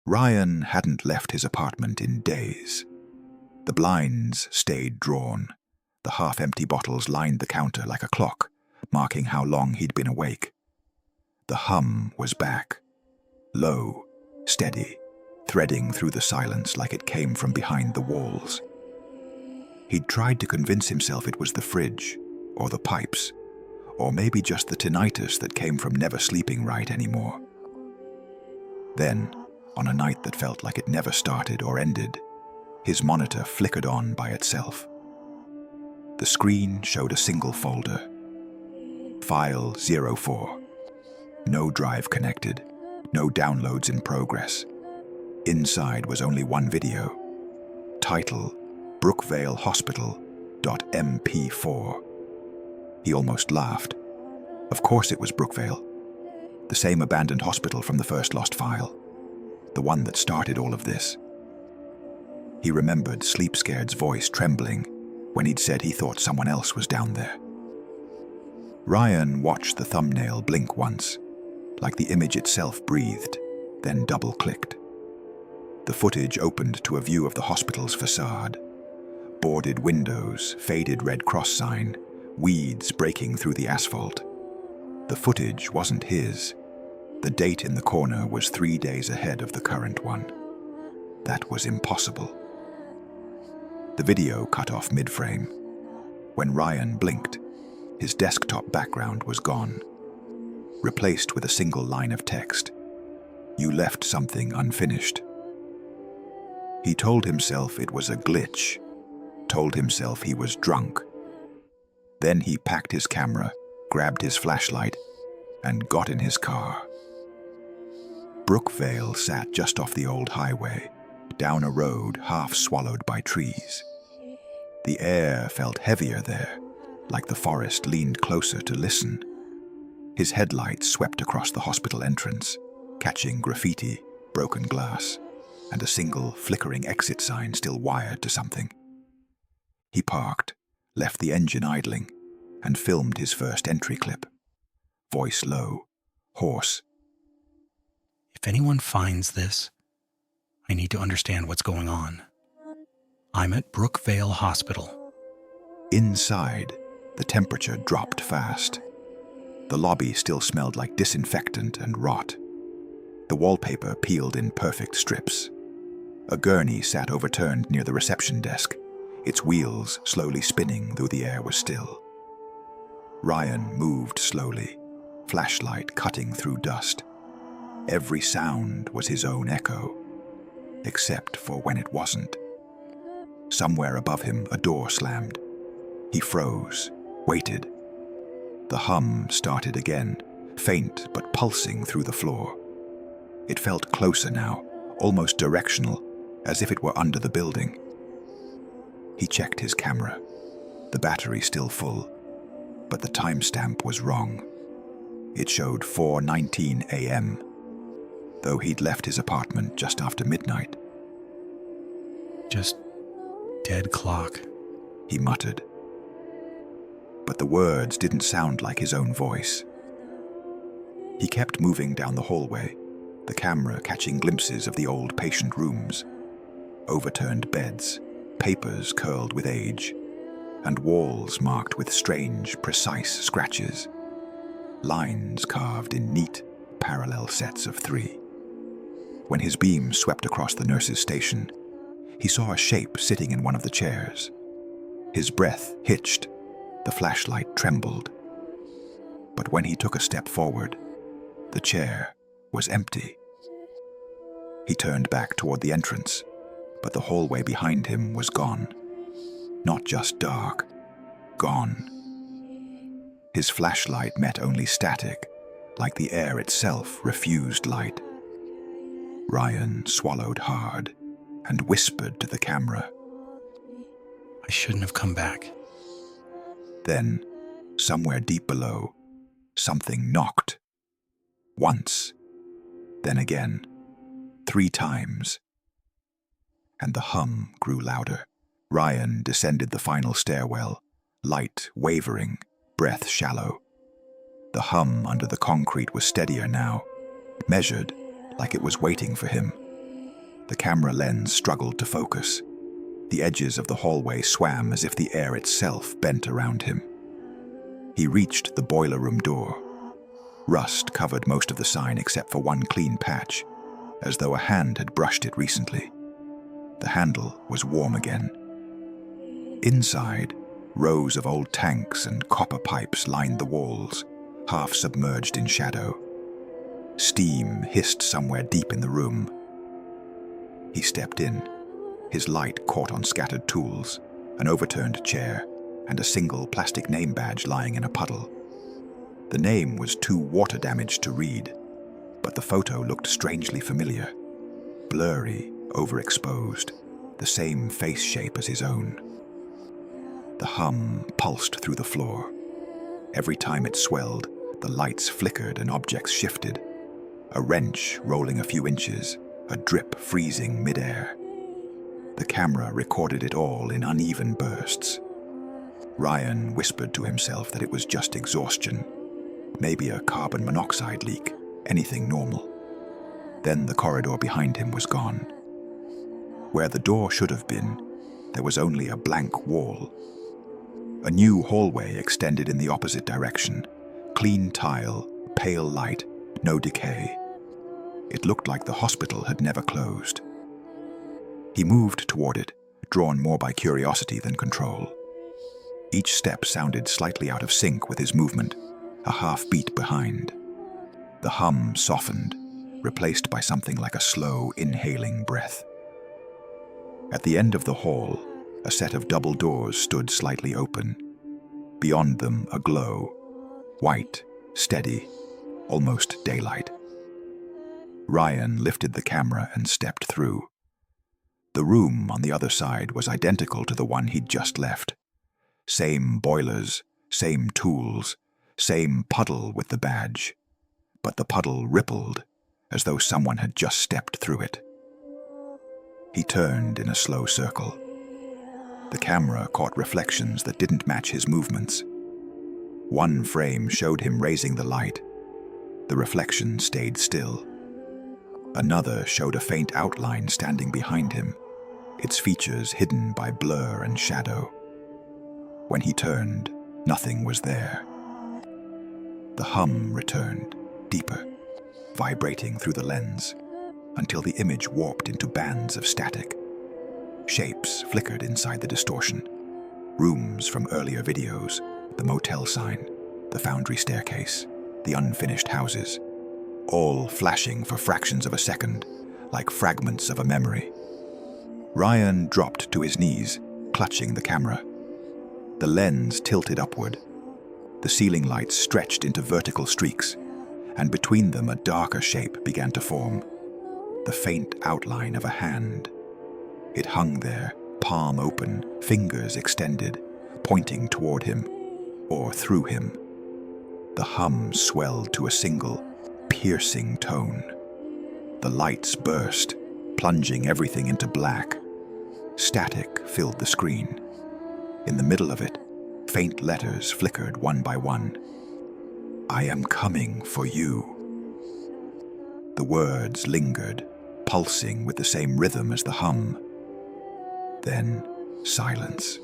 Ryan hadn't left his apartment in days. The blinds stayed drawn. The half-empty bottles lined the counter like a clock, marking how long he'd been awake. The hum was back. Low, steady, threading through the silence like it came from behind the walls. He'd tried to convince himself it was the fridge, or the pipes, or maybe just the tinnitus that came from never sleeping right anymore. Then, on a night that felt like it never started or ended, his monitor flickered on by itself. The screen showed a single folder. File 04. No drive connected, no downloads in progress. Inside was only one video. Title, Brookvale Hospital .mp4. He almost laughed. Of course it was Brookvale. The same abandoned hospital from the first lost file. The one that started all of this. He remembered Sleepscared's voice trembling when he'd said he thought someone else was down there. Ryan watched the thumbnail blink once, like the image itself breathed, then double-clicked. The footage opened to a view of the hospital's facade. Boarded windows, faded Red Cross sign, weeds breaking through the asphalt. The footage wasn't his. The date in the corner was 3 days ahead of the current one. That was impossible. The video cut off mid-frame. When Ryan blinked, his desktop background was gone, replaced with a single line of text. You left something unfinished. He told himself it was a glitch, told himself he was drunk. Then he packed his camera, grabbed his flashlight, and got in his car. Brookvale sat just off the old highway, down a road half swallowed by trees. The air felt heavier there, like the forest leaned closer to listen. His headlights swept across the hospital entrance, catching graffiti, broken glass, and a single flickering exit sign still wired to something. He parked, left the engine idling, and filmed his first entry clip. Voice low, hoarse. If anyone finds this, I need to understand what's going on. I'm at Brookvale Hospital. Inside, the temperature dropped fast. The lobby still smelled like disinfectant and rot. The wallpaper peeled in perfect strips. A gurney sat overturned near the reception desk, its wheels slowly spinning though the air was still. Ryan moved slowly, flashlight cutting through dust. Every sound was his own echo, except for when it wasn't. Somewhere above him, a door slammed. He froze, waited. The hum started again, faint but pulsing through the floor. It felt closer now, almost directional, as if it were under the building. He checked his camera, the battery still full, but the timestamp was wrong. It showed 4:19 a.m., though he'd left his apartment just after midnight. Just dead clock, he muttered. But the words didn't sound like his own voice. He kept moving down the hallway, the camera catching glimpses of the old patient rooms, overturned beds, papers curled with age, and walls marked with strange, precise scratches, lines carved in neat, parallel sets of 3. When his beam swept across the nurse's station, he saw a shape sitting in one of the chairs. His breath hitched, the flashlight trembled. But when he took a step forward, the chair was empty. He turned back toward the entrance, but the hallway behind him was gone. Not just dark, gone. His flashlight met only static, like the air itself refused light. Ryan swallowed hard and whispered to the camera. I shouldn't have come back. Then, somewhere deep below, something knocked. Once, then again, 3 times. And the hum grew louder. Ryan descended the final stairwell, light wavering, breath shallow. The hum under the concrete was steadier now, measured like it was waiting for him. The camera lens struggled to focus. The edges of the hallway swam as if the air itself bent around him. He reached the boiler room door. Rust covered most of the sign except for one clean patch, as though a hand had brushed it recently. The handle was warm again. Inside, rows of old tanks and copper pipes lined the walls, half submerged in shadow. Steam hissed somewhere deep in the room. He stepped in. His light caught on scattered tools, an overturned chair, and a single plastic name badge lying in a puddle. The name was too water-damaged to read, but the photo looked strangely familiar. Blurry, overexposed, the same face shape as his own. The hum pulsed through the floor. Every time it swelled, the lights flickered and objects shifted. A wrench rolling a few inches, a drip freezing midair. The camera recorded it all in uneven bursts. Ryan whispered to himself that it was just exhaustion. Maybe a carbon monoxide leak, anything normal. Then the corridor behind him was gone. Where the door should have been, there was only a blank wall. A new hallway extended in the opposite direction. Clean tile, pale light, no decay. It looked like the hospital had never closed. He moved toward it, drawn more by curiosity than control. Each step sounded slightly out of sync with his movement, a half beat behind. The hum softened, replaced by something like a slow, inhaling breath. At the end of the hall, a set of double doors stood slightly open. Beyond them, a glow, white, steady, almost daylight. Ryan lifted the camera and stepped through. The room on the other side was identical to the one he'd just left. Same boilers, same tools, same puddle with the badge. But the puddle rippled, as though someone had just stepped through it. He turned in a slow circle. The camera caught reflections that didn't match his movements. One frame showed him raising the light. The reflection stayed still. Another showed a faint outline standing behind him, its features hidden by blur and shadow. When he turned, nothing was there. The hum returned, deeper, vibrating through the lens, until the image warped into bands of static. Shapes flickered inside the distortion. Rooms from earlier videos, the motel sign, the foundry staircase, the unfinished houses, all flashing for fractions of a second, like fragments of a memory. Ryan dropped to his knees, clutching the camera. The lens tilted upward. The ceiling lights stretched into vertical streaks, and between them a darker shape began to form. The faint outline of a hand. It hung there, palm open, fingers extended, pointing toward him, or through him. The hum swelled to a single, piercing tone. The lights burst, plunging everything into black. Static filled the screen. In the middle of it, faint letters flickered one by one. "I am coming for you." The words lingered, pulsing with the same rhythm as the hum. Then silence.